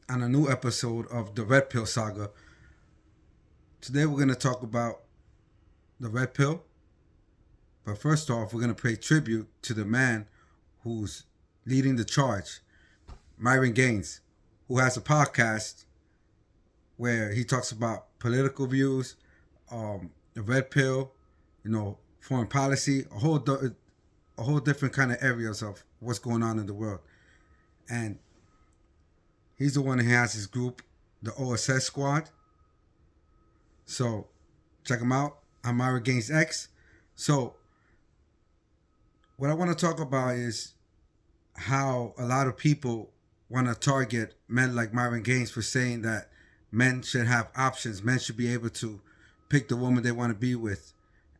on a new episode of the Red Pill Saga. Today we're going to talk about the Red Pill. But first off, we're going to pay tribute to the man who's leading the charge, Myron Gaines, who has a podcast where he talks about political views, the Red Pill, foreign policy, a whole different kind of areas of what's going on in the world. And he's the one who has his group, the OSS Squad. So check him out. I'm Myra Gaines X. So what I want to talk about is how a lot of people want to target men like Myron Gaines for saying that men should have options. Men should be able to pick the woman they want to be with,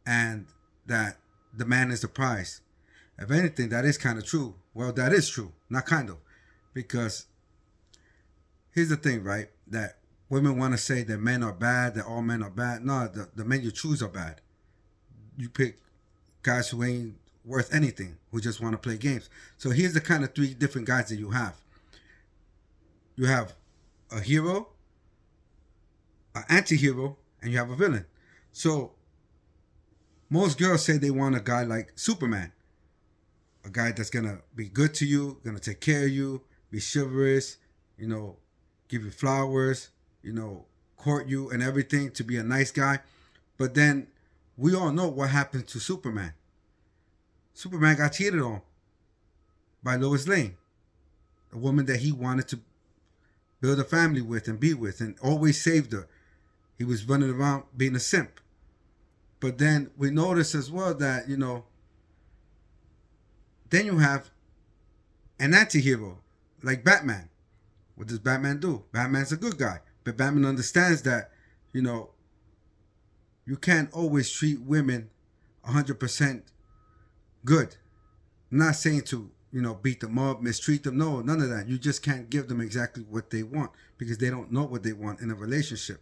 and that the man is the prize. If anything, that is kind of true. Well, that is true. Not kind of. Because here's the thing, right? That women want to say that men are bad, that all men are bad. No, the men you choose are bad. You pick guys who ain't worth anything, who just want to play games. So here's the kind of three different guys that you have. You have a hero, an anti-hero, and you have a villain. So most girls say they want a guy like Superman. A guy that's going to be good to you, going to take care of you, be chivalrous, give you flowers, court you and everything, to be a nice guy. But then we all know what happened to Superman. Superman got cheated on by Lois Lane, a woman that he wanted to build a family with and be with and always saved her. He was running around being a simp. But then we notice as well that, then you have an anti-hero like Batman. What does Batman do? Batman's a good guy. But Batman understands that, you can't always treat women 100% good. I'm not saying to, beat them up, mistreat them. No, none of that. You just can't give them exactly what they want because they don't know what they want in a relationship.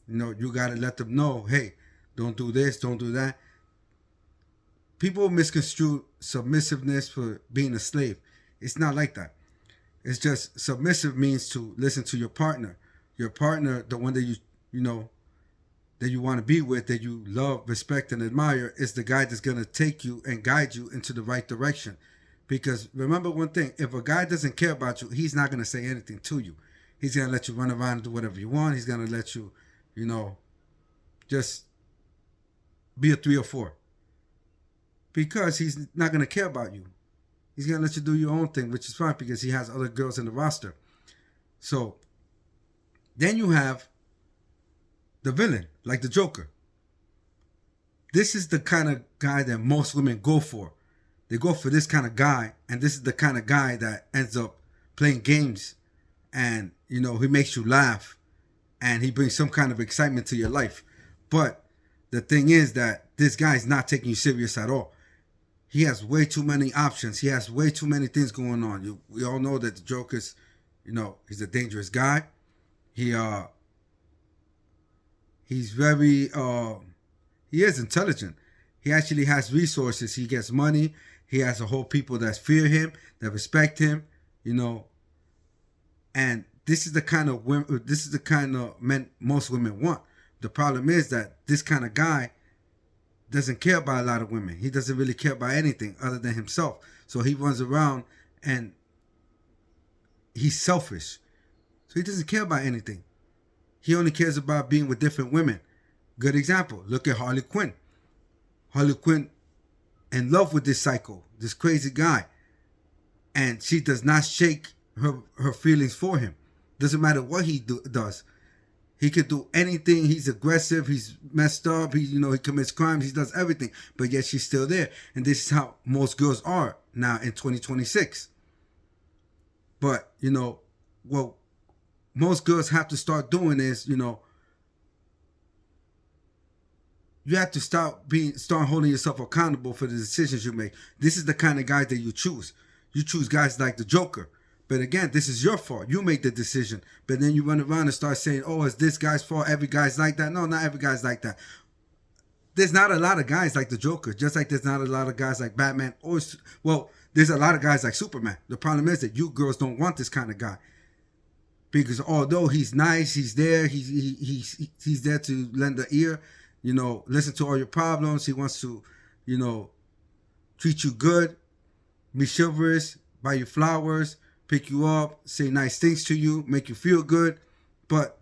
You got to let them know, hey, don't do this, don't do that. People misconstrue submissiveness for being a slave. It's not like that. It's just submissive means to listen to your partner. Your partner, the one that that you want to be with, that you love, respect, and admire, is the guy that's going to take you and guide you into the right direction. Because remember one thing, if a guy doesn't care about you, he's not going to say anything to you. He's going to let you run around and do whatever you want. He's going to let you, just be a 3 or 4. Because he's not going to care about you. He's going to let you do your own thing, which is fine because he has other girls in the roster. So then you have the villain, like the Joker. This is the kind of guy that most women go for. They go for this kind of guy, and this is the kind of guy that ends up playing games, and, he makes you laugh, and he brings some kind of excitement to your life. But the thing is that this guy is not taking you serious at all. He has way too many options. He has way too many things going on. We all know that the Joker's, he's a dangerous guy. He's very, he is intelligent. He actually has resources. He gets money. He has a whole people that fear him, that respect him, And this is the kind of women, this is the kind of men most women want. The problem is that this kind of guy doesn't care about a lot of women. He doesn't really care about anything other than himself. So he runs around and he's selfish. So he doesn't care about anything. He only cares about being with different women. Good example. Look at Harley Quinn. Harley Quinn in love with this psycho, this crazy guy. And she does not shake her feelings for him. Doesn't matter what he does. He could do anything. He's aggressive. He's messed up. He commits crimes. He does everything. But yet she's still there. And this is how most girls are now in 2026. But, what most girls have to start doing is, you have to start holding yourself accountable for the decisions you make. This is the kind of guys that you choose. You choose guys like the Joker. But again, this is your fault. You make the decision. But then you run around and start saying, oh, it's this guy's fault. Every guy's like that. No, not every guy's like that. There's not a lot of guys like the Joker. Just like there's not a lot of guys like Batman. There's a lot of guys like Superman. The problem is that you girls don't want this kind of guy. Because although he's nice, he's there. He's there to lend an ear. Listen to all your problems. He wants to, treat you good, be chivalrous, buy you flowers, pick you up, say nice things to you, make you feel good. But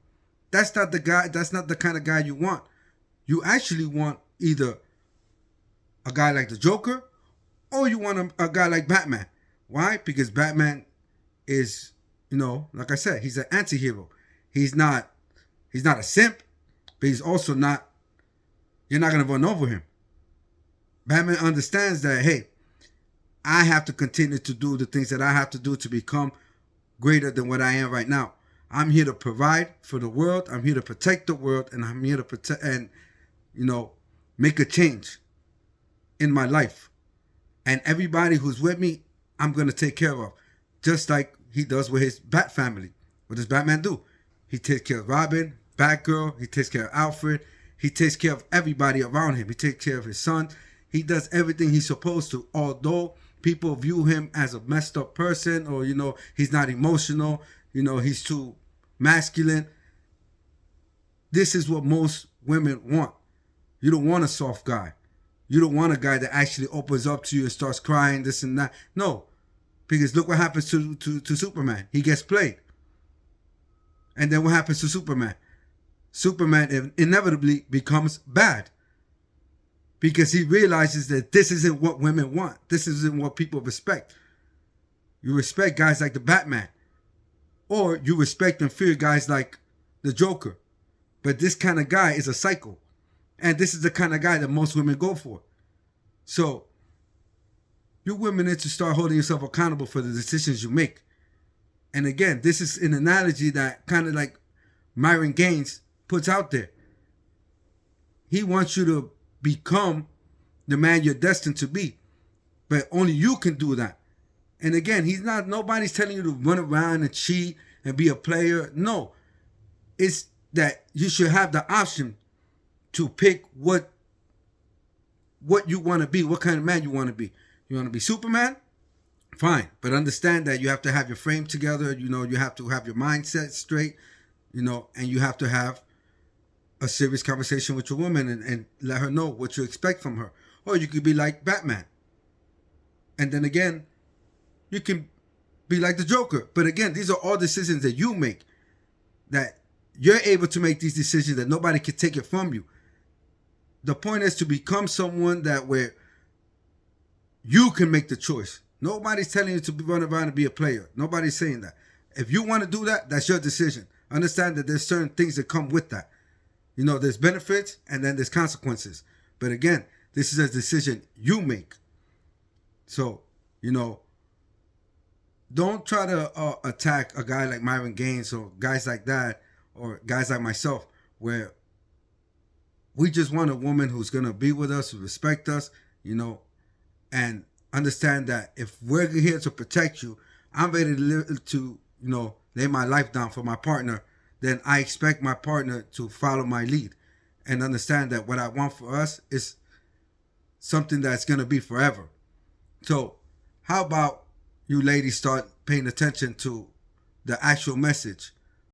that's not the guy. That's not the kind of guy you want. You actually want either a guy like the Joker, or you want a guy like Batman. Why? Because Batman is, like I said, he's an anti-hero. He's not a simp, but he's also not, you're not going to run over him. Batman understands that, hey, I have to continue to do the things that I have to do to become greater than what I am right now. I'm here to provide for the world. I'm here to protect the world, and I'm here to protect and, make a change in my life. And everybody who's with me, I'm going to take care of. Just like he does with his Bat family. What does Batman do? He takes care of Robin, Batgirl. He takes care of Alfred. He takes care of everybody around him. He takes care of his son. He does everything he's supposed to. Although people view him as a messed up person, or, he's not emotional. He's too masculine. This is what most women want. You don't want a soft guy. You don't want a guy that actually opens up to you and starts crying, this and that. No. Because look what happens to Superman. He gets played. And then what happens to Superman? Superman inevitably becomes bad. Because he realizes that this isn't what women want. This isn't what people respect. You respect guys like the Batman. Or you respect and fear guys like the Joker. But this kind of guy is a psycho. And this is the kind of guy that most women go for. So, you women need to start holding yourself accountable for the decisions you make. And again, this is an analogy that kind of like Myron Gaines puts out there. He wants you to become the man you're destined to be. But only you can do that. And again, nobody's telling you to run around and cheat and be a player. No. It's that you should have the option to pick what you want to be, what kind of man you want to be. You want to be Superman? Fine. But understand that you have to have your frame together. You have to have your mindset straight, and you have to have a serious conversation with your woman and let her know what you expect from her. Or you could be like Batman. And then again, you can be like the Joker. But again, these are all decisions that you make. That you're able to make these decisions, that nobody can take it from you. The point is to become someone where you can make the choice. Nobody's telling you to run around and be a player. Nobody's saying that. If you want to do that, that's your decision. Understand that there's certain things that come with that. There's benefits and then there's consequences. But again, this is a decision you make. So, don't try to attack a guy like Myron Gaines or guys like that or guys like myself, where we just want a woman who's going to be with us, who respect us, and understand that if we're here to protect you, I'm ready to lay my life down for my partner. Then I expect my partner to follow my lead and understand that what I want for us is something that's going to be forever. So how about you ladies start paying attention to the actual message